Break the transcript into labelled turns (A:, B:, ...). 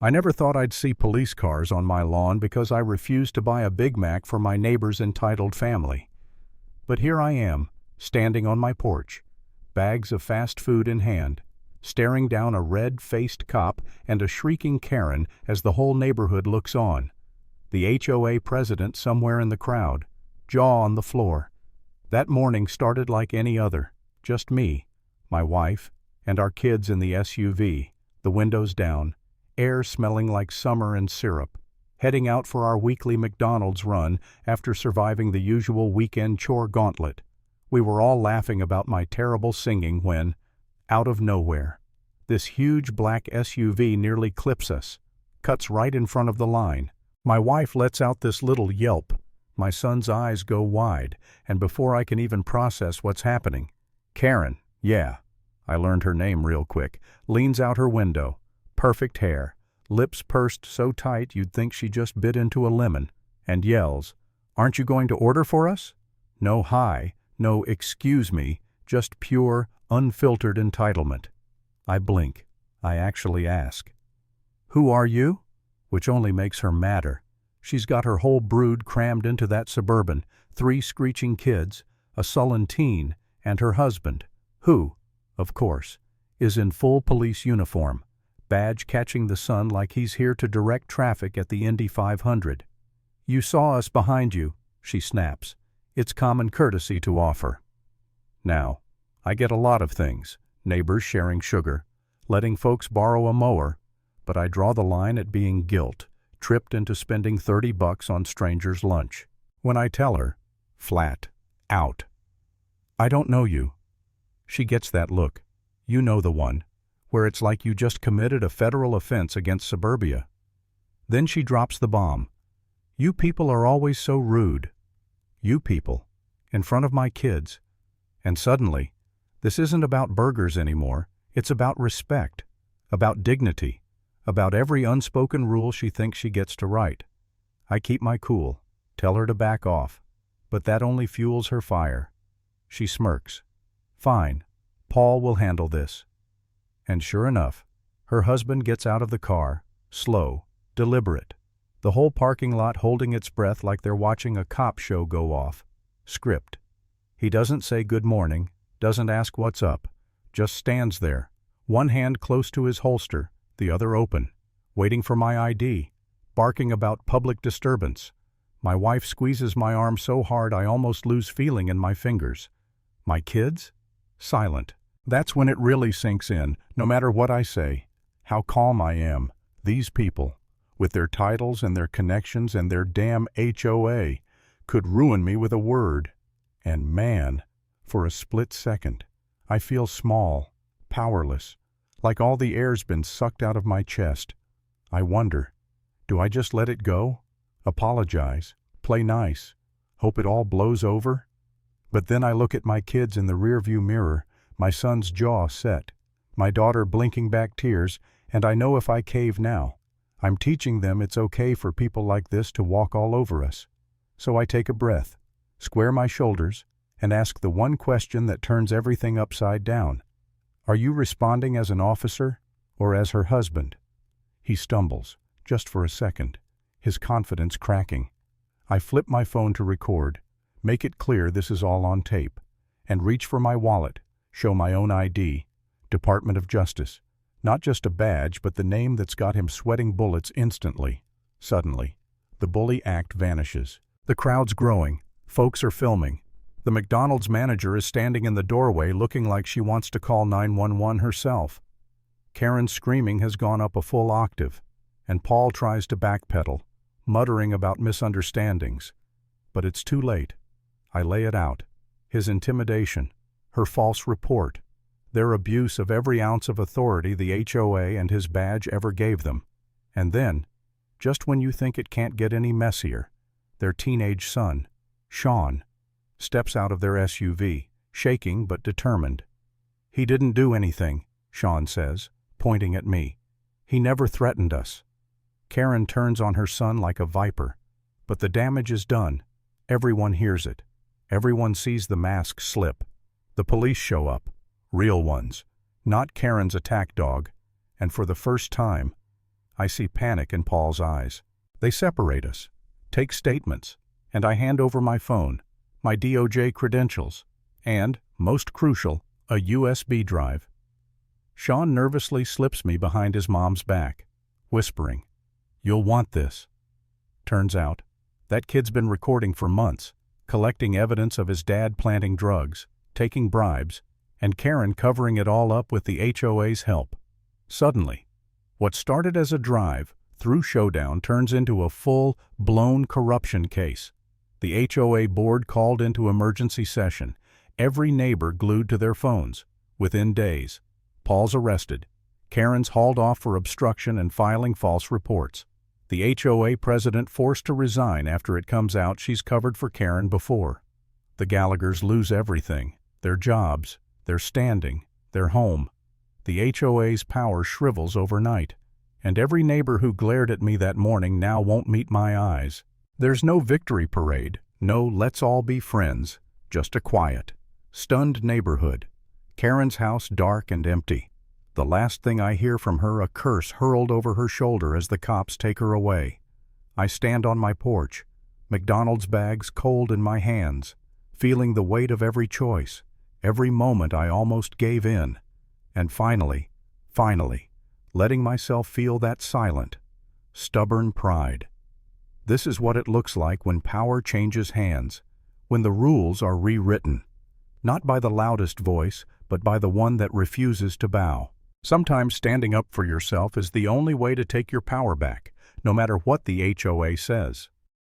A: I never thought I'd see police cars on my lawn because I refused to buy a Big Mac for my neighbor's entitled family. But here I am, standing on my porch, bags of fast food in hand, staring down a red-faced cop and a shrieking Karen as the whole neighborhood looks on. The HOA president somewhere in the crowd, jaw on the floor. That morning started like any other, just me, my wife, and our kids in the SUV, the windows down, air smelling like summer and syrup, heading out for our weekly McDonald's run after surviving the usual weekend chore gauntlet. We were all laughing about my terrible singing when, out of nowhere, this huge black SUV nearly clips us, cuts right in front of the line. My wife lets out this little yelp. My son's eyes go wide, and before I can even process what's happening, Karen, yeah, I learned her name real quick, leans out her window, perfect hair, lips pursed so tight you'd think she just bit into a lemon, and yells, "Aren't you going to order for us?" No hi, no excuse me, just pure, unfiltered entitlement. I blink. I actually ask, "Who are you?" Which only makes her madder. She's got her whole brood crammed into that Suburban, 3 screeching kids, a sullen teen, and her husband, who, of course, is in full police uniform, badge catching the sun like he's here to direct traffic at the Indy 500. "You saw us behind you," she snaps. "It's common courtesy to offer." Now, I get a lot of things, neighbors sharing sugar, letting folks borrow a mower, but I draw the line at being guilt, tripped into spending $30 on strangers' lunch. When I tell her, flat out, "I don't know you," she gets that look, you know the one, where it's like you just committed a federal offense against suburbia. Then she drops the bomb. "You people are always so rude." You people, in front of my kids. And suddenly, this isn't about burgers anymore, it's about respect, about dignity, about every unspoken rule she thinks she gets to write. I keep my cool, tell her to back off, but that only fuels her fire. She smirks. "Fine, Paul will handle this." And sure enough, her husband gets out of the car, slow, deliberate, the whole parking lot holding its breath like they're watching a cop show go off. Script. He doesn't say good morning, doesn't ask what's up, just stands there, one hand close to his holster, the other open, waiting for my ID, barking about public disturbance. My wife squeezes my arm so hard I almost lose feeling in my fingers. My kids? Silent. That's when it really sinks in, no matter what I say, how calm I am. These people, with their titles and their connections and their damn HOA, could ruin me with a word. And man, for a split second, I feel small, powerless, like all the air's been sucked out of my chest. I wonder, do I just let it go? Apologize? Play nice? Hope it all blows over? But then I look at my kids in the rearview mirror, my son's jaw set, my daughter blinking back tears, and I know if I cave now, I'm teaching them it's okay for people like this to walk all over us. So I take a breath, square my shoulders, and ask the one question that turns everything upside down. "Are you responding as an officer or as her husband?" He stumbles, just for a second, his confidence cracking. I flip my phone to record, make it clear this is all on tape, and reach for my wallet, show my own ID, Department of Justice. Not just a badge, but the name that's got him sweating bullets instantly. Suddenly, the bully act vanishes. The crowd's growing. Folks are filming. The McDonald's manager is standing in the doorway looking like she wants to call 911 herself. Karen's screaming has gone up a full octave, and Paul tries to backpedal, muttering about misunderstandings. But it's too late. I lay it out. His intimidation, her false report, their abuse of every ounce of authority the HOA and his badge ever gave them. And then, just when you think it can't get any messier, their teenage son, Sean, steps out of their SUV, shaking but determined. "He didn't do anything," Sean says, pointing at me. "He never threatened us." Karen turns on her son like a viper. But the damage is done. Everyone hears it. Everyone sees the mask slip. The police show up. Real ones. Not Karen's attack dog. And for the first time, I see panic in Paul's eyes. They separate us, take statements, and I hand over my phone, my DOJ credentials, and, most crucial, a USB drive. Sean nervously slips me behind his mom's back, whispering, "You'll want this." Turns out, that kid's been recording for months, collecting evidence of his dad planting drugs, taking bribes, and Karen covering it all up with the HOA's help. Suddenly, what started as a drive through showdown turns into a full-blown corruption case. The HOA board called into emergency session, every neighbor glued to their phones. Within days, Paul's arrested, Karen's hauled off for obstruction and filing false reports. The HOA president forced to resign after it comes out she's covered for Karen before. The Gallaghers lose everything, their jobs, their standing, their home. The HOA's power shrivels overnight, and every neighbor who glared at me that morning now won't meet my eyes. There's no victory parade, no let's all be friends, just a quiet, stunned neighborhood. Karen's house dark and empty. The last thing I hear from her, a curse hurled over her shoulder as the cops take her away. I stand on my porch, McDonald's bags cold in my hands, feeling the weight of every choice, every moment I almost gave in, and finally, letting myself feel that silent, stubborn pride. This is what it looks like when power changes hands, when the rules are rewritten, not by the loudest voice, but by the one that refuses to bow. Sometimes standing up for yourself is the only way to take your power back, no matter what the HOA says.